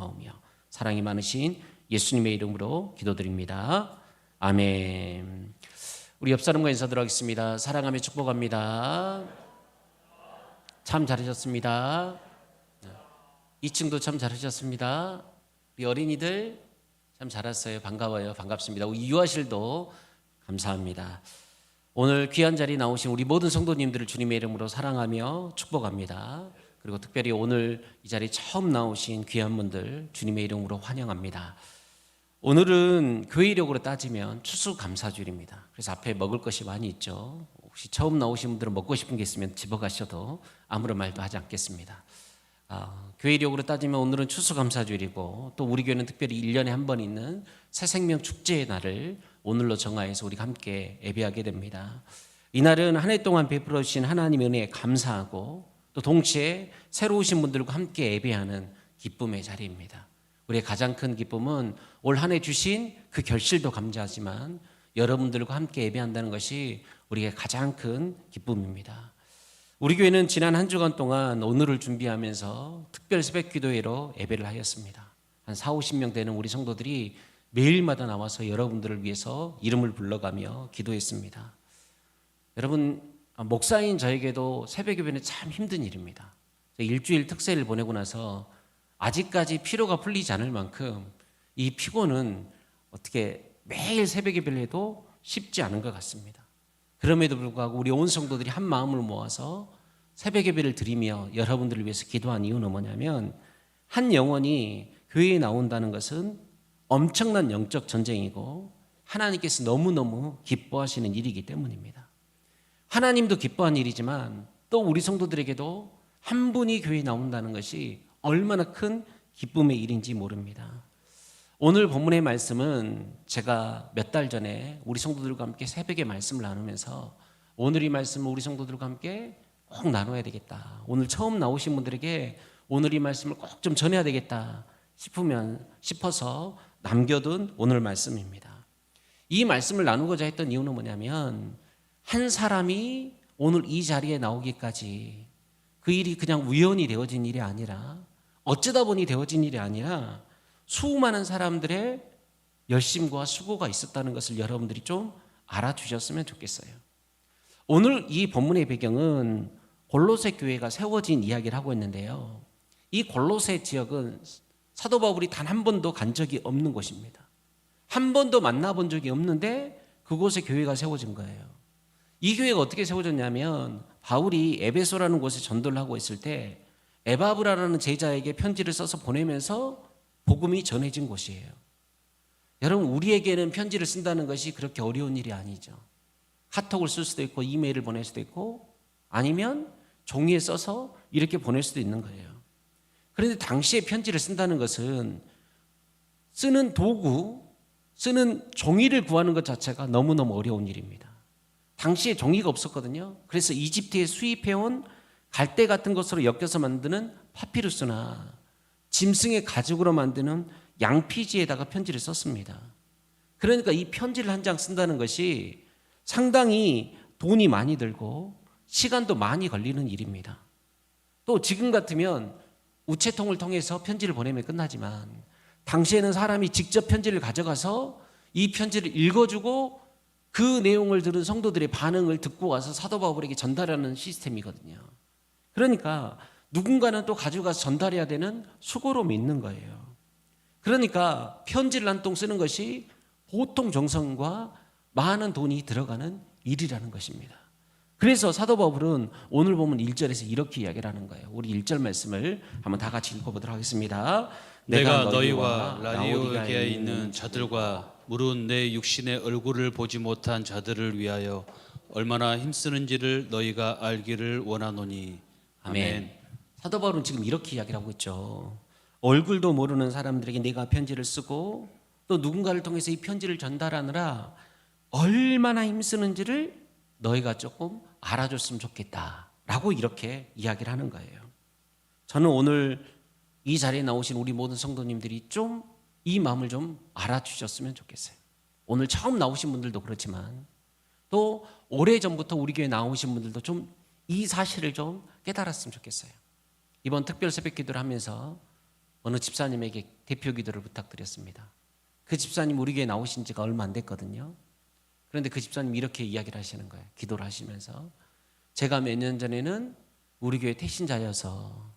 찬송하오며 사랑이 많으신 예수님의 이름으로 기도드립니다. 아멘. 우리 옆 사람과 인사드리도록 하겠습니다. 사랑하며 축복합니다. 참 잘하셨습니다. 2층도 참 잘하셨습니다. 우리 어린이들 참 잘했어요. 반가워요. 반갑습니다. 우리 유아실도 감사합니다. 오늘 귀한 자리에 나오신 우리 모든 성도님들을 주님의 이름으로 사랑하며 축복합니다. 그리고 특별히 오늘 이 자리에 처음 나오신 귀한 분들 주님의 이름으로 환영합니다. 오늘은 교회력으로 따지면 추수감사주일입니다. 그래서 앞에 먹을 것이 많이 있죠. 혹시 처음 나오신 분들은 먹고 싶은 게 있으면 집어가셔도 아무런 말도 하지 않겠습니다. 교회력으로 따지면 오늘은 추수감사주일이고 또 우리 교회는 특별히 1년에 한 번 있는 새생명 축제의 날을 오늘로 정하여서 우리가 함께 예배하게 됩니다. 이날은 한 해 동안 베풀어 주신 하나님의 은혜에 감사하고 또 동시에 새로 오신 분들과 함께 예배하는 기쁨의 자리입니다. 우리의 가장 큰 기쁨은 올 한 해 주신 그 결실도 감사하지만 여러분들과 함께 예배한다는 것이 우리의 가장 큰 기쁨입니다. 우리 교회는 지난 한 주간 동안 오늘을 준비하면서 특별 새벽 기도회로 예배를 하였습니다. 한 40-50명 되는 우리 성도들이 매일마다 나와서 여러분들을 위해서 이름을 불러가며 기도했습니다. 여러분, 목사인 저에게도 새벽 예배는 참 힘든 일입니다. 일주일 특세를 보내고 나서 아직까지 피로가 풀리지 않을 만큼 이 피곤은 어떻게 매일 새벽 예배를 해도 쉽지 않은 것 같습니다. 그럼에도 불구하고 우리 온 성도들이 한 마음을 모아서 새벽 예배를 드리며 여러분들을 위해서 기도한 이유는 뭐냐면 한 영혼이 교회에 나온다는 것은 엄청난 영적 전쟁이고 하나님께서 너무너무 기뻐하시는 일이기 때문입니다. 하나님도 기뻐한 일이지만 또 우리 성도들에게도 한 분이 교회에 나온다는 것이 얼마나 큰 기쁨의 일인지 모릅니다. 오늘 본문의 말씀은 제가 몇 달 전에 우리 성도들과 함께 새벽에 말씀을 나누면서 오늘 이 말씀을 우리 성도들과 함께 꼭 나눠야 되겠다. 오늘 처음 나오신 분들에게 오늘 이 말씀을 꼭 좀 전해야 되겠다 싶어서 남겨둔 오늘 말씀입니다. 이 말씀을 나누고자 했던 이유는 뭐냐면 한 사람이 오늘 이 자리에 나오기까지 그 일이 그냥 우연히 되어진 일이 아니라 어쩌다 보니 되어진 일이 아니라 수많은 사람들의 열심과 수고가 있었다는 것을 여러분들이 좀 알아주셨으면 좋겠어요. 오늘 이 본문의 배경은 골로새 교회가 세워진 이야기를 하고 있는데요. 이 골로새 지역은 사도 바울이 단 한 번도 간 적이 없는 곳입니다. 한 번도 만나본 적이 없는데 그곳에 교회가 세워진 거예요. 이 교회가 어떻게 세워졌냐면 바울이 에베소라는 곳에 전도를 하고 있을 때 에바브라라는 제자에게 편지를 써서 보내면서 복음이 전해진 곳이에요. 여러분, 우리에게는 편지를 쓴다는 것이 그렇게 어려운 일이 아니죠. 카톡을 쓸 수도 있고 이메일을 보낼 수도 있고 아니면 종이에 써서 이렇게 보낼 수도 있는 거예요. 그런데 당시에 편지를 쓴다는 것은 쓰는 도구, 쓰는 종이를 구하는 것 자체가 너무너무 어려운 일입니다. 당시에 종이가 없었거든요. 그래서 이집트에 수입해온 갈대 같은 것으로 엮여서 만드는 파피루스나 짐승의 가죽으로 만드는 양피지에다가 편지를 썼습니다. 그러니까 이 편지를 한 장 쓴다는 것이 상당히 돈이 많이 들고 시간도 많이 걸리는 일입니다. 또 지금 같으면 우체통을 통해서 편지를 보내면 끝나지만 당시에는 사람이 직접 편지를 가져가서 이 편지를 읽어주고 그 내용을 들은 성도들의 반응을 듣고 와서 사도 바울에게 전달하는 시스템이거든요. 그러니까 누군가는 또 가져가서 전달해야 되는 수고로움이 있는 거예요. 그러니까 편지를 한 통 쓰는 것이 보통 정성과 많은 돈이 들어가는 일이라는 것입니다. 그래서 사도 바울은 오늘 보면 1절에서 이렇게 이야기를 하는 거예요. 우리 1절 말씀을 한번 다 같이 읽어보도록 하겠습니다. 내가 너희와 라디오게아에 있는 자들과 무릇 내 육신의 얼굴을 보지 못한 자들을 위하여 얼마나 힘쓰는지를 너희가 알기를 원하노니. 아멘. 사도 바울은 지금 이렇게 이야기를 하고 있죠. 얼굴도 모르는 사람들에게 내가 편지를 쓰고 또 누군가를 통해서 이 편지를 전달하느라 얼마나 힘쓰는지를 너희가 조금 알아줬으면 좋겠다라고 이렇게 이야기를 하는 거예요. 저는 오늘 이 자리에 나오신 우리 모든 성도님들이 좀 이 마음을 좀 알아주셨으면 좋겠어요. 오늘 처음 나오신 분들도 그렇지만 또 오래전부터 우리 교회 나오신 분들도 좀 이 사실을 좀 깨달았으면 좋겠어요. 이번 특별 새벽 기도를 하면서 어느 집사님에게 대표 기도를 부탁드렸습니다. 그 집사님 우리 교회 나오신 지가 얼마 안 됐거든요. 그런데 그 집사님이 이렇게 이야기를 하시는 거예요. 기도를 하시면서 제가 몇 년 전에는 우리 교회 태신자여서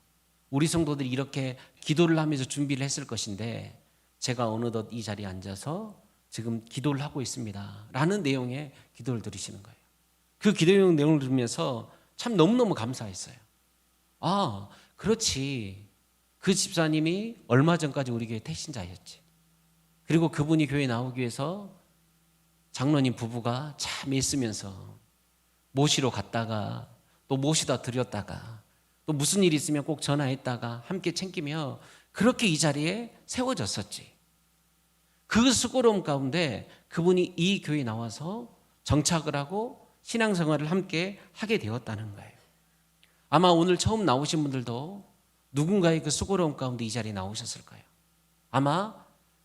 우리 성도들이 이렇게 기도를 하면서 준비를 했을 것인데 제가 어느덧 이 자리에 앉아서 지금 기도를 하고 있습니다 라는 내용의 기도를 들으시는 거예요. 그 기도 내용을 들으면서 참 너무너무 감사했어요. 아, 그렇지. 그 집사님이 얼마 전까지 우리 교회 태신자였지. 그리고 그분이 교회에 나오기 위해서 장로님 부부가 참 애쓰면서 모시러 갔다가 또 모시다 드렸다가 또 무슨 일이 있으면 꼭 전화했다가 함께 챙기며 그렇게 이 자리에 세워졌었지. 그 수고로움 가운데 그분이 이 교회에 나와서 정착을 하고 신앙생활을 함께 하게 되었다는 거예요. 아마 오늘 처음 나오신 분들도 누군가의 그 수고로움 가운데 이 자리에 나오셨을 거예요. 아마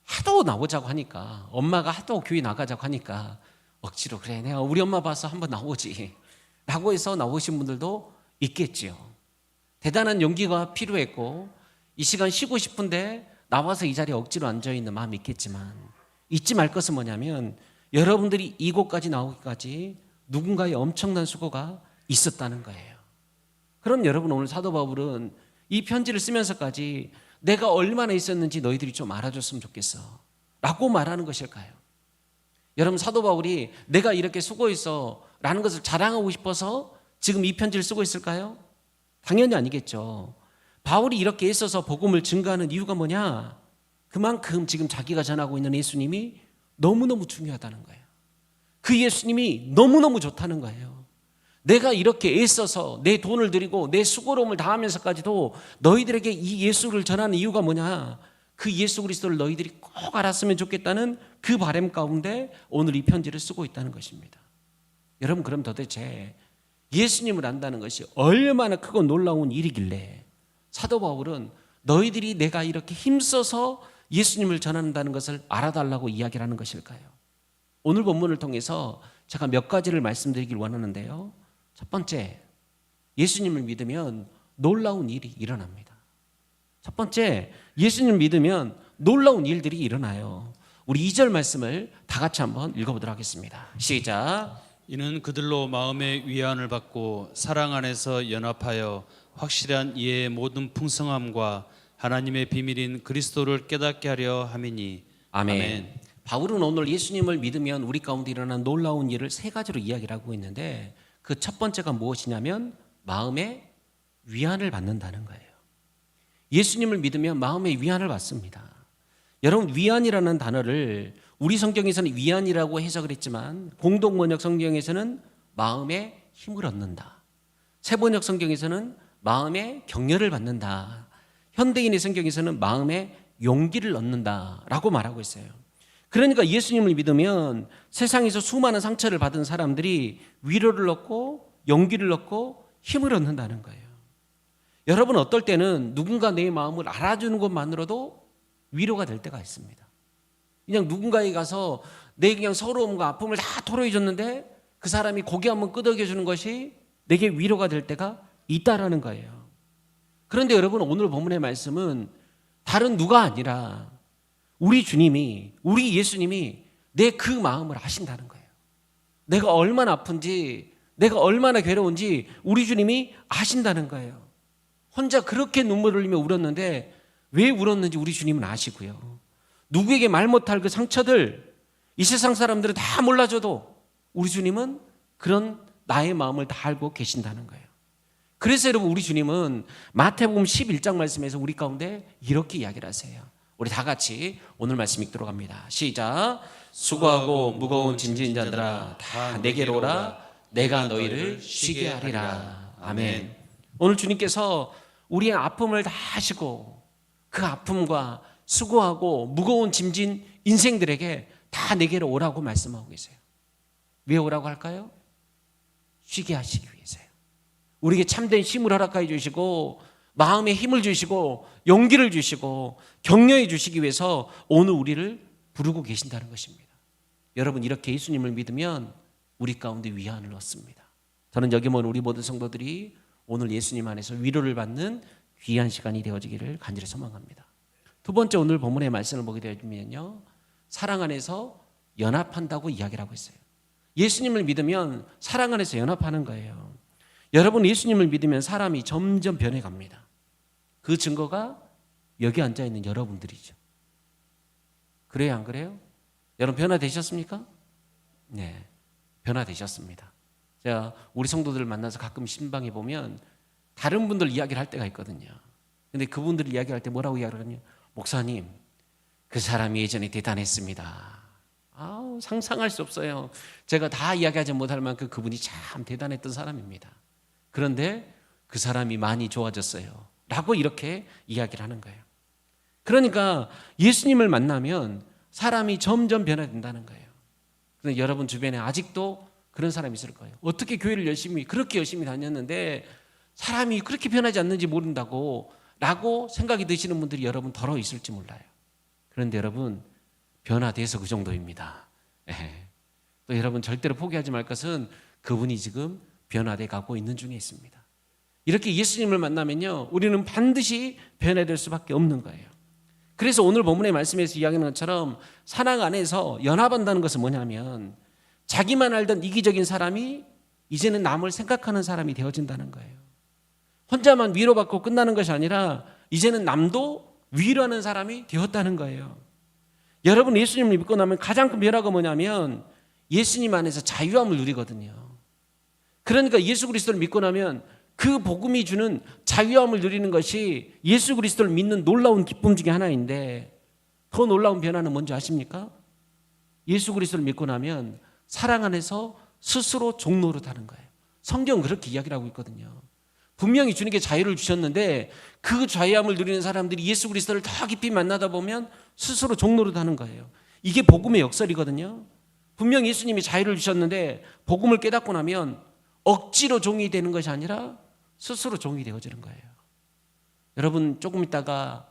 하도 나오자고 하니까 엄마가 하도 교회 나가자고 하니까 억지로 그래 내가 우리 엄마 봐서 한번 나오지 라고 해서 나오신 분들도 있겠지요. 대단한 용기가 필요했고 이 시간 쉬고 싶은데 나와서 이 자리에 억지로 앉아있는 마음이 있겠지만 잊지 말 것은 뭐냐면 여러분들이 이곳까지 나오기까지 누군가의 엄청난 수고가 있었다는 거예요. 그럼 여러분 오늘 사도 바울은 이 편지를 쓰면서까지 내가 얼마나 있었는지 너희들이 좀 알아줬으면 좋겠어 라고 말하는 것일까요? 여러분 사도 바울이 내가 이렇게 수고했어 라는 것을 자랑하고 싶어서 지금 이 편지를 쓰고 있을까요? 당연히 아니겠죠. 바울이 이렇게 애써서 복음을 증거하는 이유가 뭐냐? 그만큼 지금 자기가 전하고 있는 예수님이 너무너무 중요하다는 거예요. 그 예수님이 너무너무 좋다는 거예요. 내가 이렇게 애써서 내 돈을 들이고 내 수고로움을 다하면서까지도 너희들에게 이 예수를 전하는 이유가 뭐냐? 그 예수 그리스도를 너희들이 꼭 알았으면 좋겠다는 그 바람 가운데 오늘 이 편지를 쓰고 있다는 것입니다. 여러분 그럼 도대체 예수님을 안다는 것이 얼마나 크고 놀라운 일이길래 사도 바울은 너희들이 내가 이렇게 힘써서 예수님을 전한다는 것을 알아달라고 이야기를 하는 것일까요? 오늘 본문을 통해서 제가 몇 가지를 말씀드리길 원하는데요. 첫 번째, 예수님을 믿으면 놀라운 일이 일어납니다. 첫 번째, 예수님을 믿으면 놀라운 일들이 일어나요. 우리 2절 말씀을 다 같이 한번 읽어보도록 하겠습니다. 시작. 이는 그들로 마음의 위안을 받고 사랑 안에서 연합하여 확실한 이해의 모든 풍성함과 하나님의 비밀인 그리스도를 깨닫게 하려 함이니. 아멘. 바울은 오늘 예수님을 믿으면 우리 가운데 일어난 놀라운 일을 세 가지로 이야기를 하고 있는데 그 첫 번째가 무엇이냐면 마음의 위안을 받는다는 거예요. 예수님을 믿으면 마음의 위안을 받습니다. 여러분 위안이라는 단어를 우리 성경에서는 위안이라고 해석을 했지만 공동번역 성경에서는 마음의 힘을 얻는다. 세번역 성경에서는 마음의 격려를 받는다. 현대인의 성경에서는 마음의 용기를 얻는다라고 말하고 있어요. 그러니까 예수님을 믿으면 세상에서 수많은 상처를 받은 사람들이 위로를 얻고 용기를 얻고 힘을 얻는다는 거예요. 여러분 어떨 때는 누군가 내 마음을 알아주는 것만으로도 위로가 될 때가 있습니다. 그냥 누군가에 가서 내 그냥 서러움과 아픔을 다 토로해 줬는데 그 사람이 고개 한번 끄덕여 주는 것이 내게 위로가 될 때가 있다라는 거예요. 그런데 여러분 오늘 본문의 말씀은 다른 누가 아니라 우리 주님이, 우리 예수님이 내 그 마음을 아신다는 거예요. 내가 얼마나 아픈지, 내가 얼마나 괴로운지 우리 주님이 아신다는 거예요. 혼자 그렇게 눈물을 흘리며 울었는데 왜 울었는지 우리 주님은 아시고요. 누구에게 말 못할 그 상처들, 이 세상 사람들은 다 몰라줘도 우리 주님은 그런 나의 마음을 다 알고 계신다는 거예요. 그래서 여러분 우리 주님은 마태복음 11장 말씀에서 우리 가운데 이렇게 이야기를 하세요. 우리 다 같이 오늘 말씀 읽도록 합니다. 시작. 수고하고 무거운 짐진 자들아 다 내게로 오라. 내가 너희를 쉬게 하리라. 아멘. 오늘 주님께서 우리의 아픔을 다 하시고 그 아픔과 수고하고 무거운 짐진 인생들에게 다 내게로 오라고 말씀하고 계세요. 왜 오라고 할까요? 쉬게 하시기 위해서요. 우리에게 참된 힘을 허락하여 주시고 마음에 힘을 주시고 용기를 주시고 격려해 주시기 위해서 오늘 우리를 부르고 계신다는 것입니다. 여러분 이렇게 예수님을 믿으면 우리 가운데 위안을 얻습니다. 저는 여기 모인 우리 모든 성도들이 오늘 예수님 안에서 위로를 받는 귀한 시간이 되어지기를 간절히 소망합니다. 두 번째 오늘 본문의 말씀을 보게 되면요, 사랑 안에서 연합한다고 이야기를 하고 있어요. 예수님을 믿으면 사랑 안에서 연합하는 거예요. 여러분, 예수님을 믿으면 사람이 점점 변해갑니다. 그 증거가 여기 앉아있는 여러분들이죠. 그래요, 안 그래요? 여러분 변화되셨습니까? 네, 변화되셨습니다. 제가 우리 성도들을 만나서 가끔 신방에 보면 다른 분들 이야기를 할 때가 있거든요. 근데 그분들 이야기할 때 뭐라고 이야기를 하냐? 목사님, 그 사람이 예전에 대단했습니다. 아우, 상상할 수 없어요. 제가 다 이야기하지 못할 만큼 그분이 참 대단했던 사람입니다. 그런데 그 사람이 많이 좋아졌어요. 라고 이렇게 이야기를 하는 거예요. 그러니까 예수님을 만나면 사람이 점점 변화된다는 거예요. 그런데 여러분 주변에 아직도 그런 사람이 있을 거예요. 어떻게 교회를 그렇게 열심히 다녔는데 사람이 그렇게 변하지 않는지 모른다고 라고 생각이 드시는 분들이 여러분 더러 있을지 몰라요. 그런데 여러분 변화돼서 그 정도입니다. 또 여러분 절대로 포기하지 말 것은 그분이 지금 변화돼 가고 있는 중에 있습니다. 이렇게 예수님을 만나면요, 우리는 반드시 변화될 수밖에 없는 거예요. 그래서 오늘 본문의 말씀에서 이야기하는 것처럼 사랑 안에서 연합한다는 것은 뭐냐면 자기만 알던 이기적인 사람이 이제는 남을 생각하는 사람이 되어진다는 거예요. 혼자만 위로받고 끝나는 것이 아니라 이제는 남도 위로하는 사람이 되었다는 거예요. 여러분, 예수님을 믿고 나면 가장 큰 변화가 뭐냐면 예수님 안에서 자유함을 누리거든요. 그러니까 예수 그리스도를 믿고 나면 그 복음이 주는 자유함을 누리는 것이 예수 그리스도를 믿는 놀라운 기쁨 중에 하나인데, 더 놀라운 변화는 뭔지 아십니까? 예수 그리스도를 믿고 나면 사랑 안에서 스스로 종노릇하는 거예요. 성경은 그렇게 이야기를 하고 있거든요. 분명히 주님께 자유를 주셨는데 그 자유함을 누리는 사람들이 예수 그리스도를 더 깊이 만나다 보면 스스로 종노릇하는 거예요. 이게 복음의 역설이거든요. 분명히 예수님이 자유를 주셨는데 복음을 깨닫고 나면 억지로 종이 되는 것이 아니라 스스로 종이 되어지는 거예요. 여러분, 조금 있다가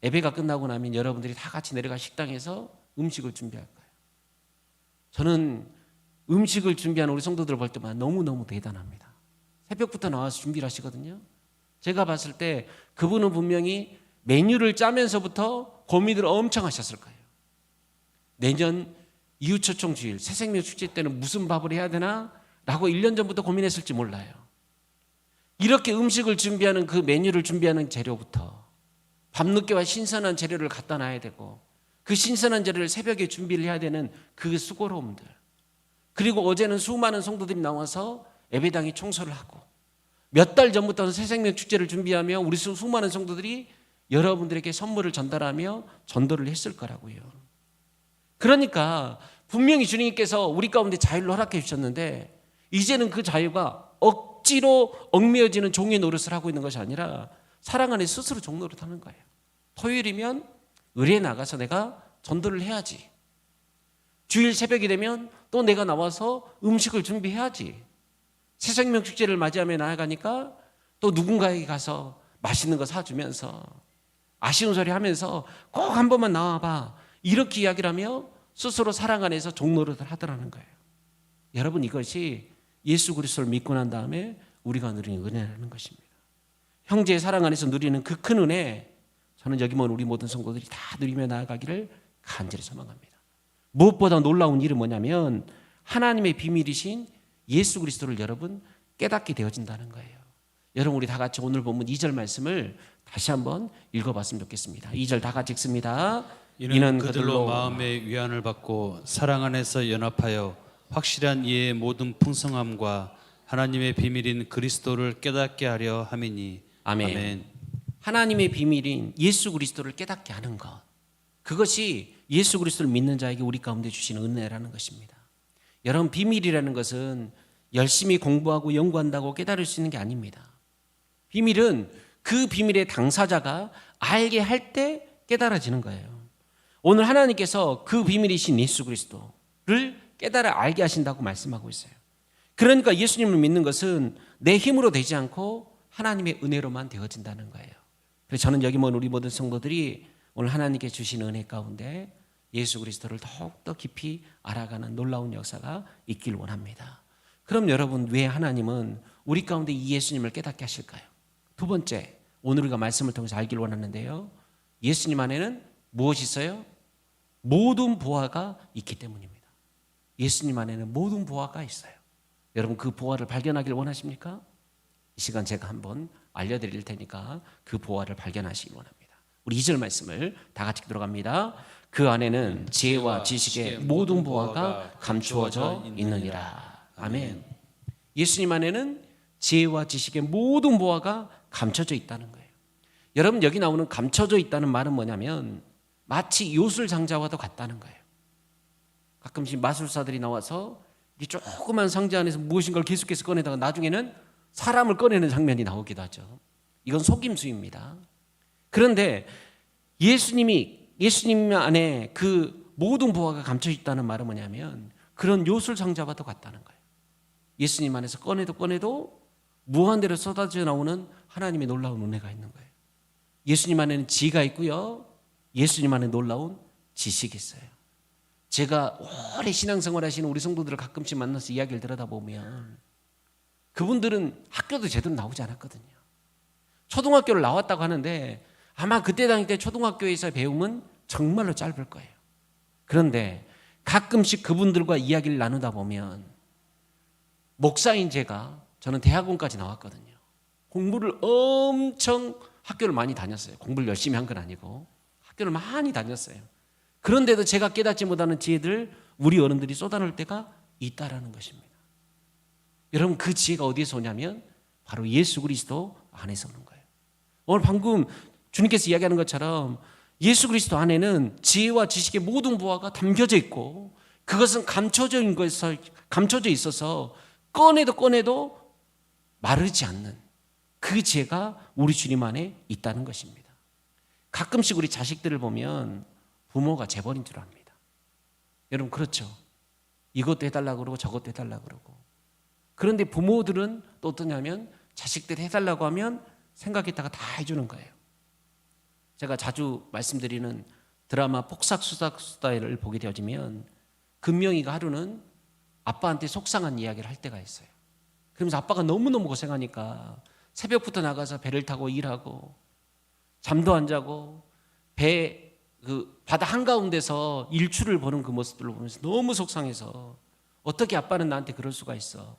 예배가 끝나고 나면 여러분들이 다 같이 내려가 식당에서 음식을 준비할 거예요. 저는 음식을 준비하는 우리 성도들을 볼 때마다 너무너무 대단합니다. 새벽부터 나와서 준비를 하시거든요. 제가 봤을 때 그분은 분명히 메뉴를 짜면서부터 고민을 엄청 하셨을 거예요. 내년 이웃초청 주일 새생명 축제 때는 무슨 밥을 해야 되나? 라고 1년 전부터 고민했을지 몰라요. 이렇게 음식을 준비하는 그 메뉴를 준비하는 재료부터 밤늦게와 신선한 재료를 갖다 놔야 되고 그 신선한 재료를 새벽에 준비를 해야 되는 그 수고로움들, 그리고 어제는 수많은 성도들이 나와서 예배당에 청소를 하고 몇 달 전부터 새생명 축제를 준비하며 우리 수많은 성도들이 여러분들에게 선물을 전달하며 전도를 했을 거라고요. 그러니까 분명히 주님께서 우리 가운데 자유를 허락해 주셨는데 이제는 그 자유가 억지로 얽매여지는 종의 노릇을 하고 있는 것이 아니라 사랑 안에 스스로 종노릇하는 거예요. 토요일이면 의뢰에 나가서 내가 전도를 해야지. 주일 새벽이 되면 또 내가 나와서 음식을 준비해야지. 새생명 축제를 맞이하며 나아가니까 또 누군가에게 가서 맛있는 거 사주면서 아쉬운 소리 하면서 꼭 한 번만 나와봐. 이렇게 이야기를 하며 스스로 사랑 안에서 종노릇을 하더라는 거예요. 여러분, 이것이 예수 그리스도를 믿고 난 다음에 우리가 누리는 은혜라는 것입니다. 형제의 사랑 안에서 누리는 그 큰 은혜, 저는 여기 모인 우리 모든 성도들이 다 누리며 나아가기를 간절히 소망합니다. 무엇보다 놀라운 일은 뭐냐면 하나님의 비밀이신 예수 그리스도를 여러분 깨닫게 되어진다는 거예요. 여러분, 우리 다 같이 오늘 본문 2절 말씀을 다시 한번 읽어봤으면 좋겠습니다. 2절 다 같이 읽습니다. 이는 그들로 마음의 위안을 받고 사랑 안에서 연합하여 확실한 이해의 모든 풍성함과 하나님의 비밀인 그리스도를 깨닫게 하려 함이니. 아멘. 아멘. 하나님의 비밀인 예수 그리스도를 깨닫게 하는 것, 그것이 예수 그리스도를 믿는 자에게 우리 가운데 주시는 은혜라는 것입니다. 여러분, 비밀이라는 것은 열심히 공부하고 연구한다고 깨달을 수 있는 게 아닙니다. 비밀은 그 비밀의 당사자가 알게 할 때 깨달아지는 거예요. 오늘 하나님께서 그 비밀이신 예수 그리스도를 깨달아 알게 하신다고 말씀하고 있어요. 그러니까 예수님을 믿는 것은 내 힘으로 되지 않고 하나님의 은혜로만 되어진다는 거예요. 그래서 저는 여기 모인 우리 모든 성도들이 오늘 하나님께 주신 은혜 가운데 예수 그리스도를 더욱더 깊이 알아가는 놀라운 역사가 있길 원합니다. 그럼 여러분, 왜 하나님은 우리 가운데 이 예수님을 깨닫게 하실까요? 두 번째, 오늘 우리가 말씀을 통해서 알길 원하는데요, 예수님 안에는 무엇이 있어요? 모든 보화가 있기 때문입니다. 예수님 안에는 모든 보화가 있어요. 여러분 그 보화를 발견하길 원하십니까? 이 시간 제가 한번 알려드릴 테니까 그 보화를 발견하시기 원합니다. 우리 2절 말씀을 다 같이 들어갑니다. 그 안에는 지혜와 지식의 모든 보화가 감추어져 있느니라. 아멘. 예수님 안에는 지혜와 지식의 모든 보화가 감춰져 있다는 거예요. 여러분 여기 나오는 감춰져 있다는 말은 뭐냐면 마치 요술상자와도 같다는 거예요. 가끔씩 마술사들이 나와서 이 조그만 상자 안에서 무엇인가를 계속해서 꺼내다가 나중에는 사람을 꺼내는 장면이 나오기도 하죠. 이건 속임수입니다. 그런데 예수님 안에 그 모든 보화가 감춰 있다는 말은 뭐냐면 그런 요술상자와도 같다는 거예요. 예수님 안에서 꺼내도 무한대로 쏟아져 나오는 하나님의 놀라운 은혜가 있는 거예요. 예수님 안에는 지혜가 있고요. 예수님 안에 놀라운 지식이 있어요. 제가 오래 신앙생활 하시는 우리 성도들을 가끔씩 만나서 이야기를 들여다보면 그분들은 학교도 제대로 나오지 않았거든요. 초등학교를 나왔다고 하는데 아마 그때 당시 때 초등학교에서 배움은 정말로 짧을 거예요. 그런데 가끔씩 그분들과 이야기를 나누다 보면 목사인 저는 대학원까지 나왔거든요. 공부를 엄청 학교를 많이 다녔어요. 공부를 열심히 한 건 아니고 학교를 많이 다녔어요. 그런데도 제가 깨닫지 못하는 지혜들 우리 어른들이 쏟아낼 때가 있다라는 것입니다. 여러분 그 지혜가 어디에서 오냐면 바로 예수 그리스도 안에서 오는 거예요. 오늘 방금 주님께서 이야기하는 것처럼 예수 그리스도 안에는 지혜와 지식의 모든 보화가 담겨져 있고 그것은 감춰져 있어서 꺼내도 마르지 않는 그 지혜가 우리 주님 안에 있다는 것입니다. 가끔씩 우리 자식들을 보면 부모가 재벌인 줄 압니다. 여러분 그렇죠? 이것도 해달라고 그러고 저것도 해달라고 그러고. 그런데 부모들은 또 어떠냐면 자식들 해달라고 하면 생각했다가 다 해주는 거예요. 제가 자주 말씀드리는 드라마 폭삭수사를 보게 되어지면 금명이가 하루는 아빠한테 속상한 이야기를 할 때가 있어요. 그러면서 아빠가 너무너무 고생하니까 새벽부터 나가서 배를 타고 일하고 잠도 안 자고 바다 한가운데서 일출을 보는 그 모습들을 보면서 너무 속상해서 어떻게 아빠는 나한테 그럴 수가 있어.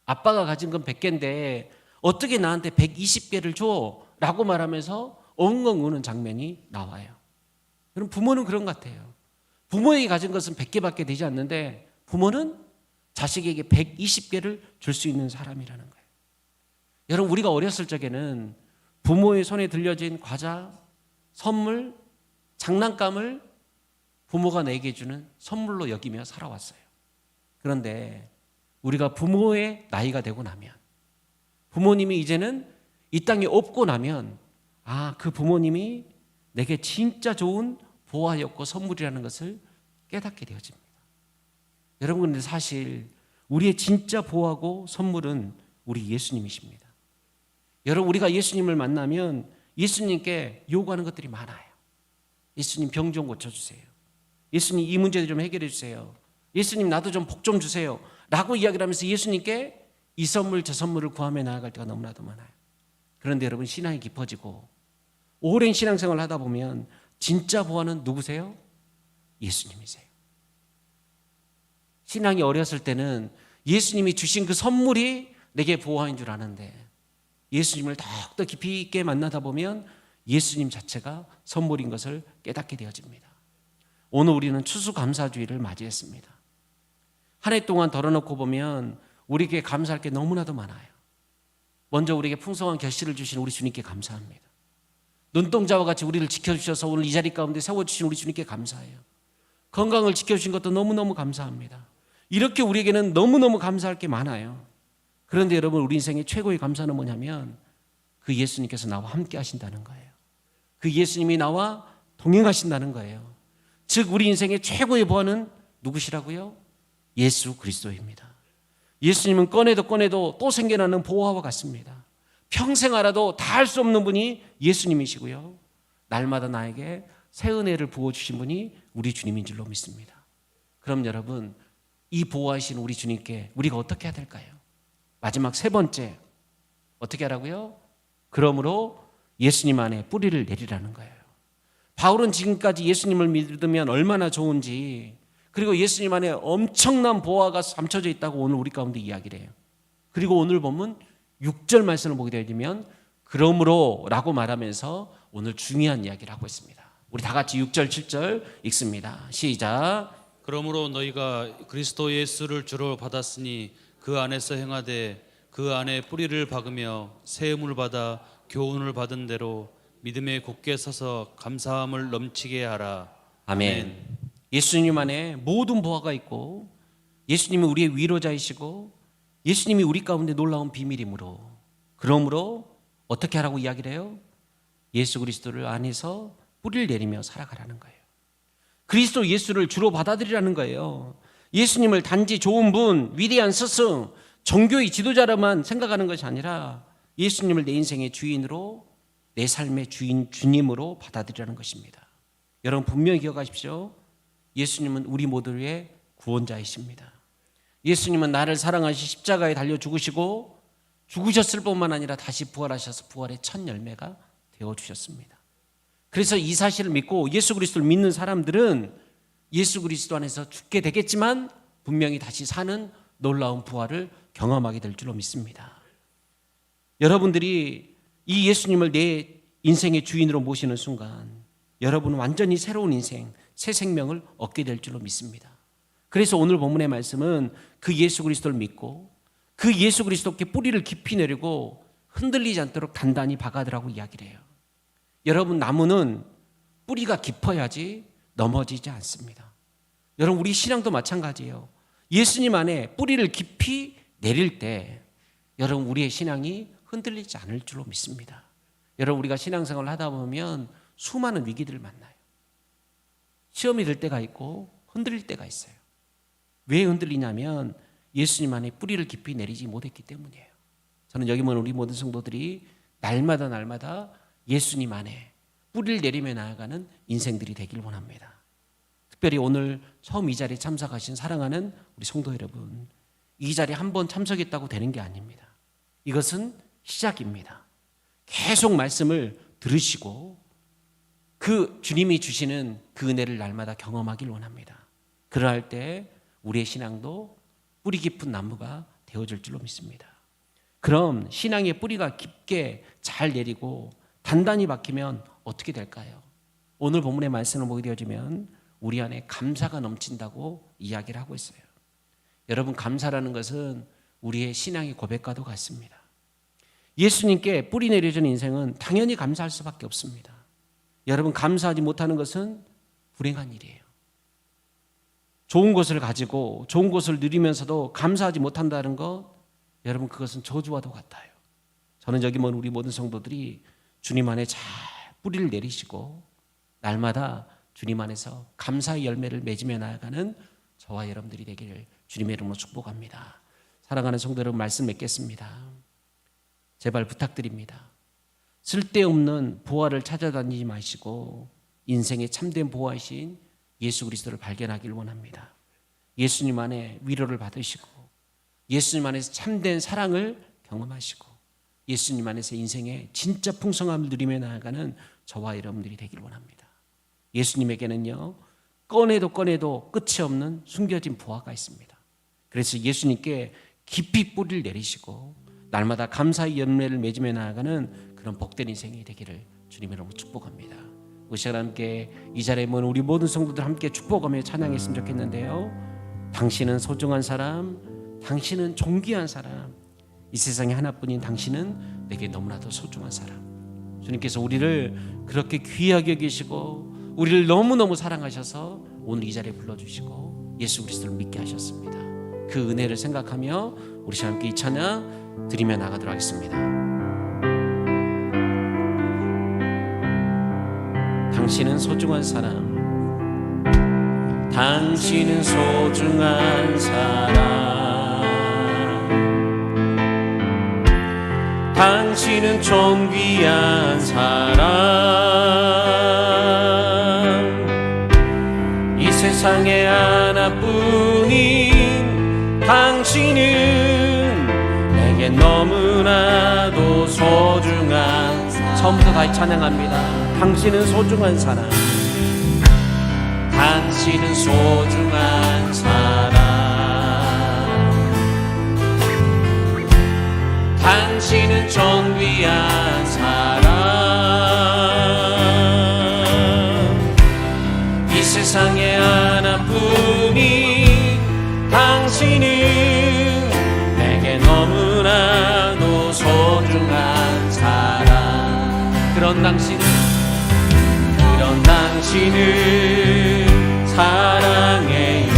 아빠가 가진 건 100개인데 어떻게 나한테 120개를 줘? 라고 말하면서 엉엉 우는 장면이 나와요. 여러분 부모는 그런 것 같아요. 부모에게 가진 것은 100개밖에 되지 않는데 부모는 자식에게 120개를 줄 수 있는 사람이라는 거예요. 여러분 우리가 어렸을 적에는 부모의 손에 들려진 과자, 선물, 장난감을 부모가 내게 주는 선물로 여기며 살아왔어요. 그런데 우리가 부모의 나이가 되고 나면 부모님이 이제는 이 땅에 없고 나면 그 부모님이 내게 진짜 좋은 보화였고 선물이라는 것을 깨닫게 되어집니다. 여러분 근데 사실 우리의 진짜 보화고 선물은 우리 예수님이십니다. 여러분 우리가 예수님을 만나면 예수님께 요구하는 것들이 많아요. 예수님 병 좀 고쳐주세요. 예수님 이 문제 좀 해결해 주세요. 예수님 나도 좀 복 좀 주세요 라고 이야기를 하면서 예수님께 이 선물 저 선물을 구하며 나아갈 때가 너무나도 많아요. 그런데 여러분 신앙이 깊어지고 오랜 신앙생활을 하다 보면 진짜 보화는 누구세요? 예수님이세요. 신앙이 어렸을 때는 예수님이 주신 그 선물이 내게 보화인 줄 아는데 예수님을 더욱더 깊이 있게 만나다 보면 예수님 자체가 선물인 것을 깨닫게 되어집니다. 오늘 우리는 추수감사주의를 맞이했습니다. 한 해 동안 덜어놓고 보면 우리에게 감사할 게 너무나도 많아요. 먼저 우리에게 풍성한 결실을 주신 우리 주님께 감사합니다. 눈동자와 같이 우리를 지켜주셔서 오늘 이 자리 가운데 세워주신 우리 주님께 감사해요. 건강을 지켜주신 것도 너무너무 감사합니다. 이렇게 우리에게는 너무너무 감사할 게 많아요. 그런데 여러분 우리 인생의 최고의 감사는 뭐냐면 그 예수님께서 나와 함께 하신다는 거예요. 그 예수님이 나와 동행하신다는 거예요. 즉 우리 인생의 최고의 보화는 누구시라고요? 예수 그리스도입니다. 예수님은 꺼내도 또 생겨나는 보화와 같습니다. 평생 알아도 다 할 수 없는 분이 예수님이시고요. 날마다 나에게 새 은혜를 부어주신 분이 우리 주님인 줄로 믿습니다. 그럼 여러분 이 보호하신 우리 주님께 우리가 어떻게 해야 될까요? 마지막 세 번째 어떻게 하라고요? 그러므로 예수님 안에 뿌리를 내리라는 거예요. 바울은 지금까지 예수님을 믿으면 얼마나 좋은지, 그리고 예수님 안에 엄청난 보화가 감춰져 있다고 오늘 우리 가운데 이야기를 해요. 그리고 오늘 보면 6절 말씀을 보게 되면 그러므로 라고 말하면서 오늘 중요한 이야기를 하고 있습니다. 우리 다 같이 6절 7절 읽습니다. 시작. 그러므로 너희가 그리스도 예수를 주로 받았으니 그 안에서 행하되 그 안에 뿌리를 박으며 세움을 받아 교훈을 받은 대로 믿음에 굳게 서서 감사함을 넘치게 하라. 아멘. 예수님 안에 모든 보화가 있고 예수님이 우리의 위로자이시고 예수님이 우리 가운데 놀라운 비밀이므로, 그러므로 어떻게 하라고 이야기를 해요? 예수 그리스도를 안에서 뿌리를 내리며 살아가라는 거예요. 그리스도 예수를 주로 받아들이라는 거예요. 예수님을 단지 좋은 분, 위대한 스승, 종교의 지도자로만 생각하는 것이 아니라 예수님을 내 인생의 주인으로, 내 삶의 주님으로 받아들이라는 것입니다. 여러분 분명히 기억하십시오. 예수님은 우리 모두의 구원자이십니다. 예수님은 나를 사랑하시 십자가에 달려 죽으시고 죽으셨을 뿐만 아니라 다시 부활하셔서 부활의 첫 열매가 되어주셨습니다. 그래서 이 사실을 믿고 예수 그리스도를 믿는 사람들은 예수 그리스도 안에서 죽게 되겠지만 분명히 다시 사는 놀라운 부활을 경험하게 될 줄로 믿습니다. 여러분들이 이 예수님을 내 인생의 주인으로 모시는 순간 여러분은 완전히 새로운 인생, 새 생명을 얻게 될 줄로 믿습니다. 그래서 오늘 본문의 말씀은 그 예수 그리스도를 믿고 그 예수 그리스도께 뿌리를 깊이 내리고 흔들리지 않도록 단단히 박아두라고 이야기를 해요. 여러분, 나무는 뿌리가 깊어야지 넘어지지 않습니다. 여러분, 우리 신앙도 마찬가지예요. 예수님 안에 뿌리를 깊이 내릴 때 여러분 우리의 신앙이 흔들리지 않을 줄로 믿습니다. 여러분, 우리가 신앙생활을 하다 보면 수많은 위기들을 만나요. 시험이 들 때가 있고 흔들릴 때가 있어요. 왜 흔들리냐면 예수님 안에 뿌리를 깊이 내리지 못했기 때문이에요. 저는 여기 보면 우리 모든 성도들이 날마다 예수님 안에 뿌리를 내리며 나아가는 인생들이 되길 원합니다. 특별히 오늘 처음 이 자리에 참석하신 사랑하는 우리 성도 여러분, 이 자리에 한번 참석했다고 되는 게 아닙니다. 이것은 시작입니다. 계속 말씀을 들으시고 그 주님이 주시는 그 은혜를 날마다 경험하길 원합니다. 그러할 때 우리의 신앙도 뿌리 깊은 나무가 되어질 줄로 믿습니다. 그럼 신앙의 뿌리가 깊게 잘 내리고 단단히 박히면 어떻게 될까요? 오늘 본문의 말씀을 보게 되어지면 우리 안에 감사가 넘친다고 이야기를 하고 있어요. 여러분, 감사라는 것은 우리의 신앙의 고백과도 같습니다. 예수님께 뿌리 내려진 인생은 당연히 감사할 수밖에 없습니다. 여러분, 감사하지 못하는 것은 불행한 일이에요. 좋은 것을 가지고 좋은 것을 누리면서도 감사하지 못한다는 것, 여러분 그것은 저주와도 같아요. 저는 여기 우리 모든 성도들이 주님 안에 잘 뿌리를 내리시고 날마다 주님 안에서 감사의 열매를 맺으며 나아가는 저와 여러분들이 되기를 주님의 이름으로 축복합니다. 사랑하는 성도 여러분, 말씀 맺겠습니다. 제발 부탁드립니다. 쓸데없는 보화를 찾아다니지 마시고 인생의 참된 보화이신 예수 그리스도를 발견하기를 원합니다. 예수님 안에 위로를 받으시고 예수님 안에서 참된 사랑을 경험하시고 예수님 안에서 인생의 진짜 풍성함을 누리며 나아가는 저와 여러분들이 되기를 원합니다. 예수님에게는요, 꺼내도 끝이 없는 숨겨진 보화가 있습니다. 그래서 예수님께 깊이 뿌리를 내리시고 날마다 감사의 열매를 맺으며 나아가는 그런 복된 인생이 되기를 주님의 이름으로 축복합니다. 우리 시간 함께 이 자리에 모인 우리 모든 성도들 함께 축복하며 찬양했으면 좋겠는데요. 당신은 소중한 사람, 당신은 존귀한 사람, 이 세상에 하나뿐인 당신은 내게 너무나도 소중한 사람. 주님께서 우리를 그렇게 귀하게 여기시고 우리를 너무너무 사랑하셔서 오늘 이 자리에 불러주시고 예수 그리스도를 믿게 하셨습니다. 그 은혜를 생각하며 우리 시간 함께 이 찬양 드리며 나가도록 하겠습니다. 당신은 소중한 사람, 당신은 소중한 사람, 당신은 존귀한 사람, 이 세상에 하나뿐인 당신은 내게 너무나도 소중한 사람. 처음부터 다시 찬양합니다. 당신은 소중한 사람, 당신은 소중한 사람, 당신은 존귀한 사람. 이 세상에 하나뿐인 당신은 내게 너무나도 소중한 사람. 그런 당신을 사랑해요.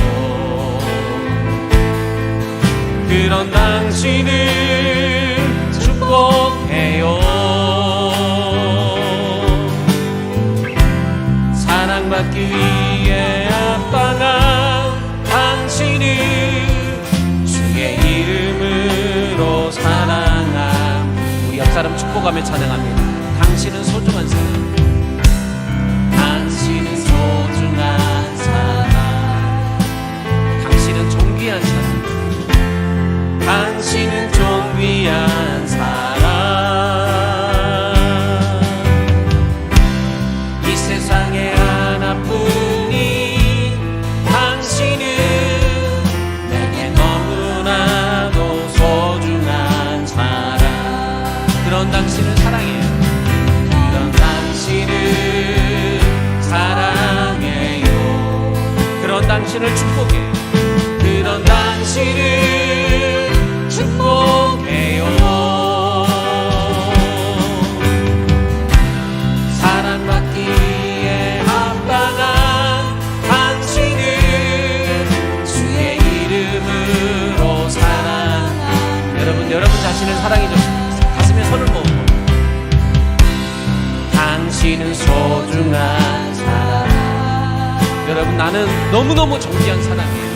그런 당신을 축복해요. 사랑받기 위해 합당한 당신을 주의 이름으로 사랑함. 우리 옆사람 축복하며 찬양합니다. 당신은 소중한 사람, 당신은 소중한 사람, 당신은 존귀한 사람, 당신은 존귀한 사람. 이 세상에 하나뿐인 당신은 내게 너무나도 소중한 사람. 그런 당신을 사랑해요. 그런 당신을 사랑해요. 그런 당신을 축복해요. 그런 당신을 축복해요. 사랑받기에 합당한 당신을 주의 이름으로 사랑함. 여러분 자신을 사랑해 주십시오. 가슴에 손을 모으고 당신은 소중한 사람. 여러분, 나는 너무너무 존귀한 사람이에요.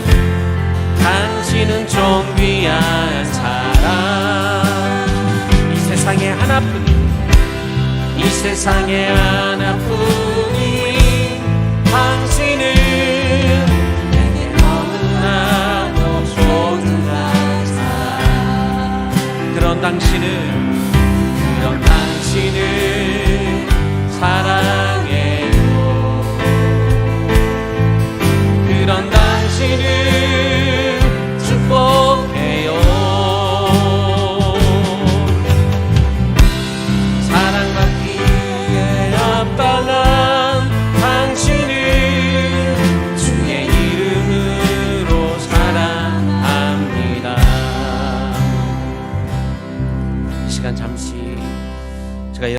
당신은 존귀한 사람. 이 세상에 하나뿐인, 이 세상에 하나뿐인